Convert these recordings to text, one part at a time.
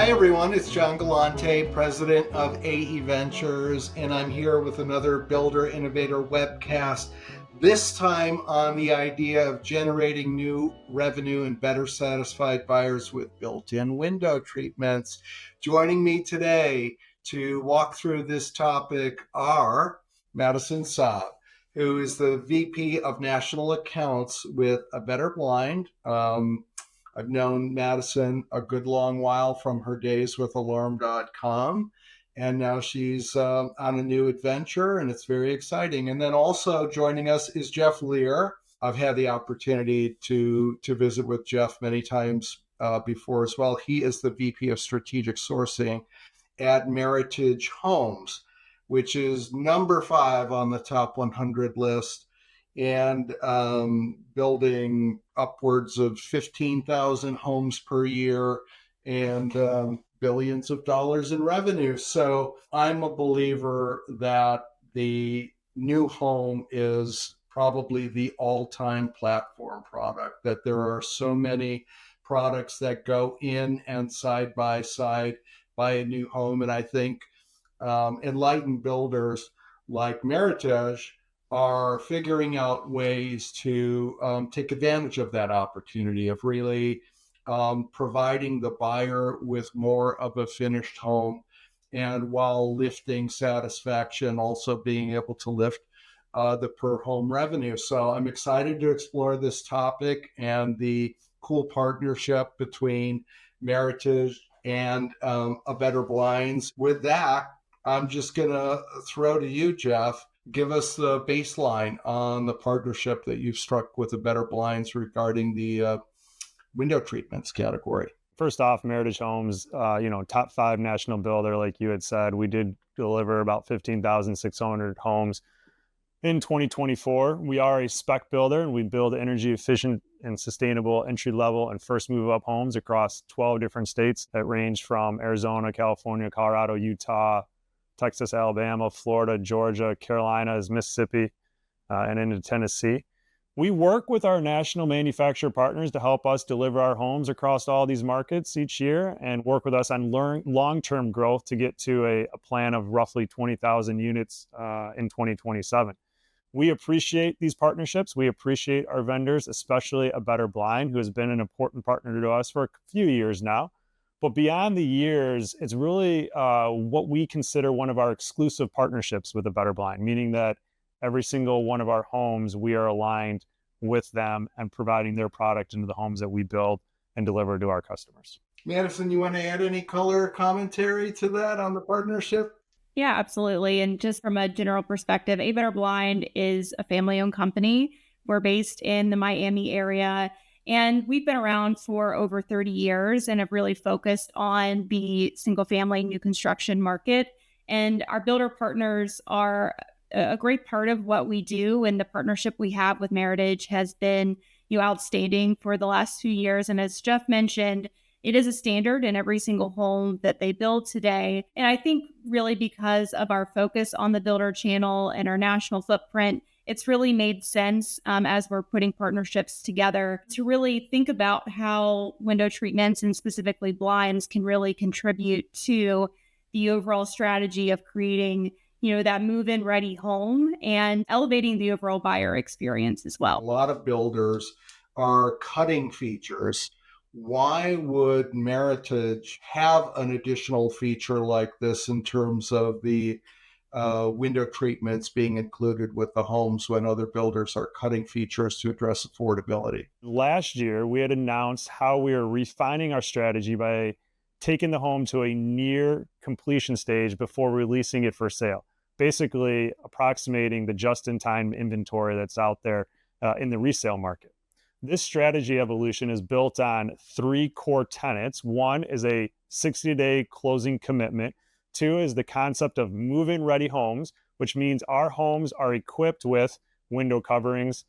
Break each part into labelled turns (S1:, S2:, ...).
S1: Hi everyone, it's John Galante, president of AE Ventures, and I'm here with another Builder Innovator webcast, this time on the idea of generating new revenue and better satisfied buyers with built-in window treatments. Joining me today to walk through this topic are Madison Saab, who is the VP of National Accounts with A Better Blind. I've known Madison a good long while from her days with Alarm.com, and now she's on a new adventure, and it's very exciting. And then also joining us is Jeff Lear. I've had the opportunity to visit with Jeff many times before as well. He is the VP of Strategic Sourcing at Meritage Homes, which is number 5 on the top 100 list, and building upwards of 15,000 homes per year and billions of dollars in revenue. So I'm a believer that the new home is probably the all-time platform product, that there are so many products that go in and side by side by a new home. And I think enlightened builders like Meritage are figuring out ways to take advantage of that opportunity of really providing the buyer with more of a finished home, and while lifting satisfaction, also being able to lift the per home revenue. So I'm excited to explore this topic and the cool partnership between Meritage and A Better Blinds. With that, I'm just going to throw to you, Jeff. Give us the baseline on the partnership that you've struck with A Better Blinds regarding the window treatments category.
S2: First off, Meritage Homes, top 5 national builder, like you had said. We did deliver about 15,600 homes in 2024. We are a spec builder, and we build energy efficient and sustainable entry level and first move up homes across 12 different states that range from Arizona, California, Colorado, Utah, Texas, Alabama, Florida, Georgia, Carolinas, Mississippi, and into Tennessee. We work with our national manufacturer partners to help us deliver our homes across all these markets each year, and work with us on long-term growth to get to a plan of roughly 20,000 units in 2027. We appreciate these partnerships. We appreciate our vendors, especially A Better Blind, who has been an important partner to us for a few years now. But beyond the years, it's really what we consider one of our exclusive partnerships with A Better Blind, meaning that every single one of our homes, we are aligned with them and providing their product into the homes that we build and deliver to our customers.
S1: Madison, you want to add any color commentary to that on the partnership?
S3: Yeah, absolutely. And just from a general perspective, A Better Blind is a family-owned company. We're based in the Miami area, and we've been around for over 30 years and have really focused on the single-family new construction market. And our builder partners are a great part of what we do. And the partnership we have with Meritage has been outstanding for the last few years. And as Jeff mentioned, it is a standard in every single home that they build today. And I think really because of our focus on the builder channel and our national footprint, it's really made sense as we're putting partnerships together to really think about how window treatments and specifically blinds can really contribute to the overall strategy of creating that move-in ready home and elevating the overall buyer experience as well.
S1: A lot of builders are cutting features. Why would Meritage have an additional feature like this in terms of the window treatments being included with the homes when other builders are cutting features to address affordability?
S2: Last year, we had announced how we are refining our strategy by taking the home to a near completion stage before releasing it for sale, basically approximating the just-in-time inventory that's out there in the resale market. This strategy evolution is built on 3 core tenets. 1 is a 60-day closing commitment. 2 is the concept of move-in ready homes, which means our homes are equipped with window coverings,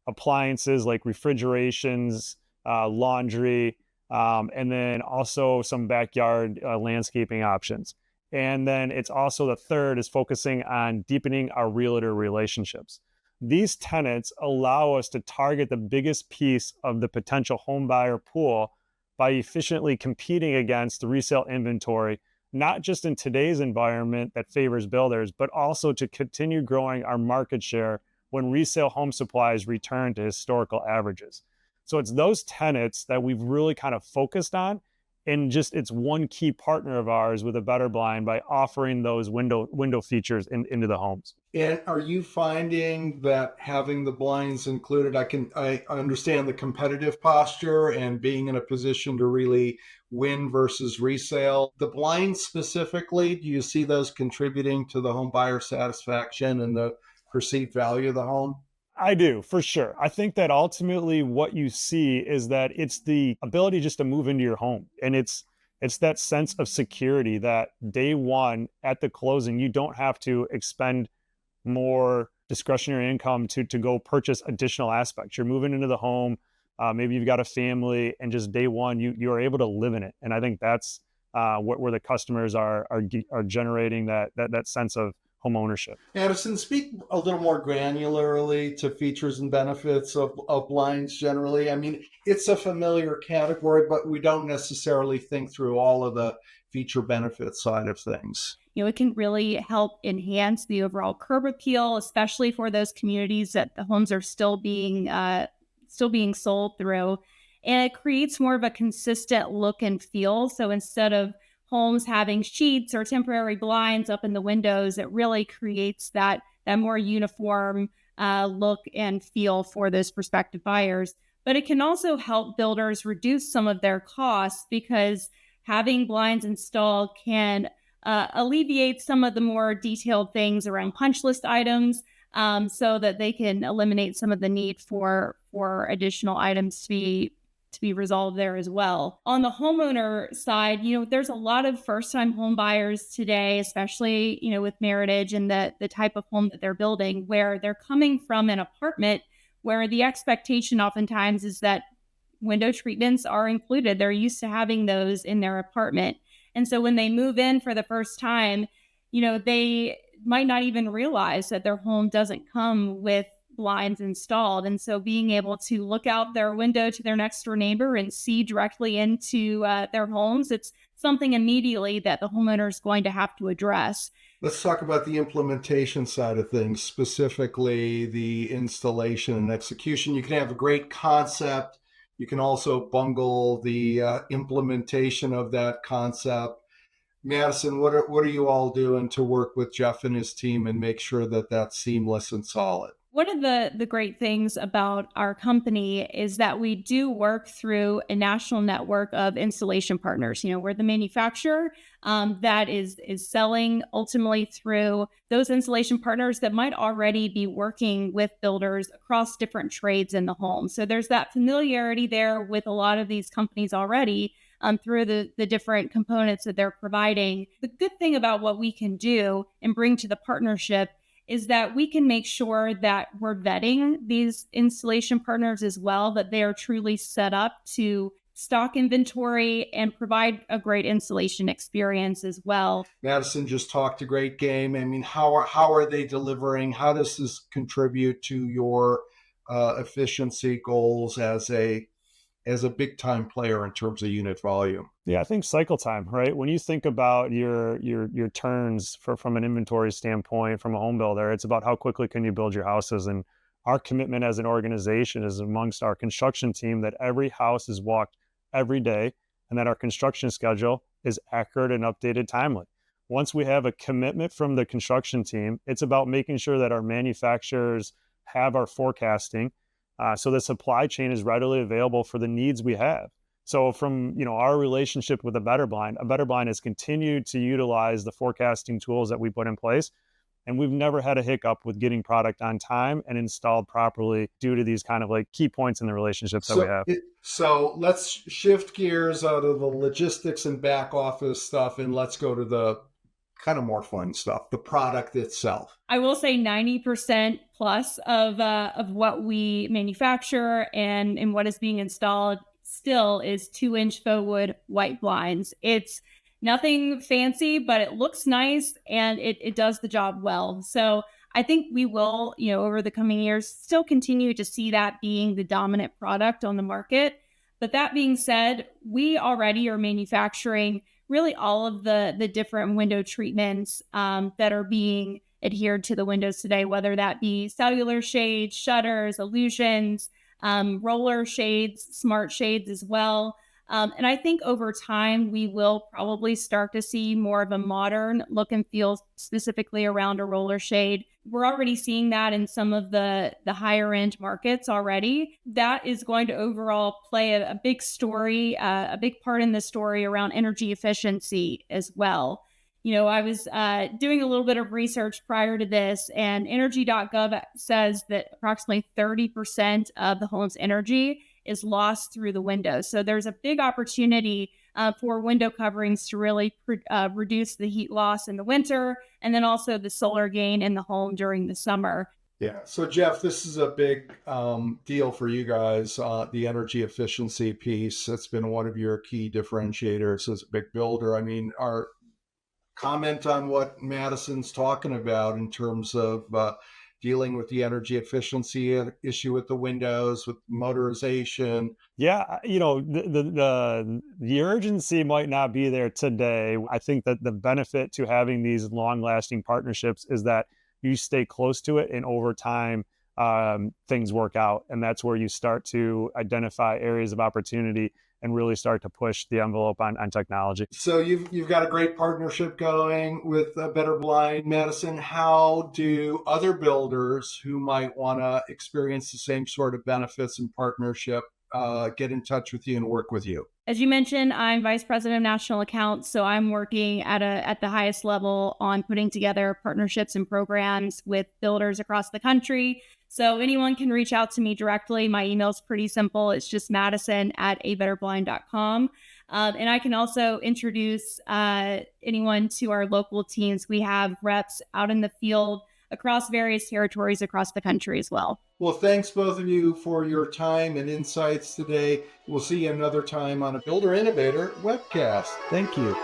S2: appliances like refrigerations, laundry, and then also some backyard landscaping options. And then it's also the third is focusing on deepening our realtor relationships. These tenets allow us to target the biggest piece of the potential home buyer pool by efficiently competing against the resale inventory, not just in today's environment that favors builders, but also to continue growing our market share when resale home supplies return to historical averages. So it's those tenets that we've really kind of focused on. And just it's one key partner of ours with a Better Blind by offering those window features into the homes.
S1: And are you finding that having the blinds included, I understand the competitive posture and being in a position to really win versus resale. The blinds specifically, do you see those contributing to the home buyer satisfaction and the perceived value of the home?
S2: I do, for sure. I think that ultimately what you see is that it's the ability just to move into your home. And it's that sense of security that day one at the closing, you don't have to expend more discretionary income to go purchase additional aspects. You're moving into the home, maybe you've got a family, and just day one, you are able to live in it. And I think that's where the customers are generating that sense of home ownership.
S1: Madison, speak a little more granularly to features and benefits of blinds generally. I mean, it's a familiar category, but we don't necessarily think through all of the feature benefit side of things.
S3: It can really help enhance the overall curb appeal, especially for those communities that the homes are still being sold through. And it creates more of a consistent look and feel. So instead of homes having sheets or temporary blinds up in the windows, it really creates that more uniform look and feel for those prospective buyers. But it can also help builders reduce some of their costs because having blinds installed can alleviate some of the more detailed things around punch list items, so that they can eliminate some of the need for additional items to be resolved there as well. On the homeowner side, there's a lot of first-time home buyers today, especially, with Meritage and the type of home that they're building, where they're coming from an apartment where the expectation oftentimes is that window treatments are included. They're used to having those in their apartment. And so when they move in for the first time, they might not even realize that their home doesn't come with blinds installed. And so being able to look out their window to their next door neighbor and see directly into their homes, it's something immediately that the homeowner is going to have to address.
S1: Let's talk about the implementation side of things, specifically the installation and execution. You can have a great concept. You can also bungle the implementation of that concept. Madison, what are you all doing to work with Jeff and his team and make sure that that's seamless and solid?
S3: One of the great things about our company is that we do work through a national network of installation partners. We're the manufacturer that is selling ultimately through those installation partners that might already be working with builders across different trades in the home. So there's that familiarity there with a lot of these companies already through the different components that they're providing. The good thing about what we can do and bring to the partnership is that we can make sure that we're vetting these installation partners as well, that they are truly set up to stock inventory and provide a great installation experience as well.
S1: Madison just talked a great game. I mean, how are they delivering? How does this contribute to your efficiency goals as a big time player in terms of unit volume?
S2: Yeah, I think cycle time, right? When you think about your turns from an inventory standpoint, from a home builder, it's about how quickly can you build your houses. And our commitment as an organization is amongst our construction team that every house is walked every day and that our construction schedule is accurate and updated timely. Once we have a commitment from the construction team, it's about making sure that our manufacturers have our forecasting so the supply chain is readily available for the needs we have. So from our relationship with a Better Blind has continued to utilize the forecasting tools that we put in place. And we've never had a hiccup with getting product on time and installed properly due to these kind of like key points in the relationships that we have.
S1: So let's shift gears out of the logistics and back office stuff and let's go to the kind of more fun stuff, the product itself.
S3: I will say 90% plus of what we manufacture and what is being installed still is 2-inch faux wood white blinds. It's nothing fancy, but it looks nice and it does the job well. So I think we will, over the coming years, still continue to see that being the dominant product on the market. But that being said, we already are manufacturing really all of the different window treatments that are being adhered to the windows today, whether that be cellular shades, shutters, illusions, roller shades, smart shades as well. And I think over time, we will probably start to see more of a modern look and feel specifically around a roller shade. We're already seeing that in some of the higher end markets already. That is going to overall play a big story, a big part in the story around energy efficiency as well. I was doing a little bit of research prior to this, and energy.gov says that approximately 30% of the home's energy is lost through the windows. So there's a big opportunity for window coverings to really reduce the heat loss in the winter, and then also the solar gain in the home during the summer.
S1: Yeah. So, Jeff, this is a big deal for you guys, the energy efficiency piece. That's been one of your key differentiators as a big builder. I mean, our comment on what Madison's talking about in terms of dealing with the energy efficiency issue with the windows, with motorization.
S2: Yeah, the urgency might not be there today. I think that the benefit to having these long-lasting partnerships is that you stay close to it, and over time, things work out, and that's where you start to identify areas of opportunity and really start to push the envelope on technology.
S1: So you've got a great partnership going with Better Blind, Madison. How do other builders who might want to experience the same sort of benefits and partnership get in touch with you and work with you?
S3: As you mentioned, I'm Vice President of National Accounts, so I'm working at the highest level on putting together partnerships and programs with builders across the country. So anyone can reach out to me directly. My email is pretty simple. It's just madison@abetterblind.com. And I can also introduce anyone to our local teams. We have reps out in the field across various territories across the country as well.
S1: Well, thanks both of you for your time and insights today. We'll see you another time on a Builder Innovator webcast. Thank you.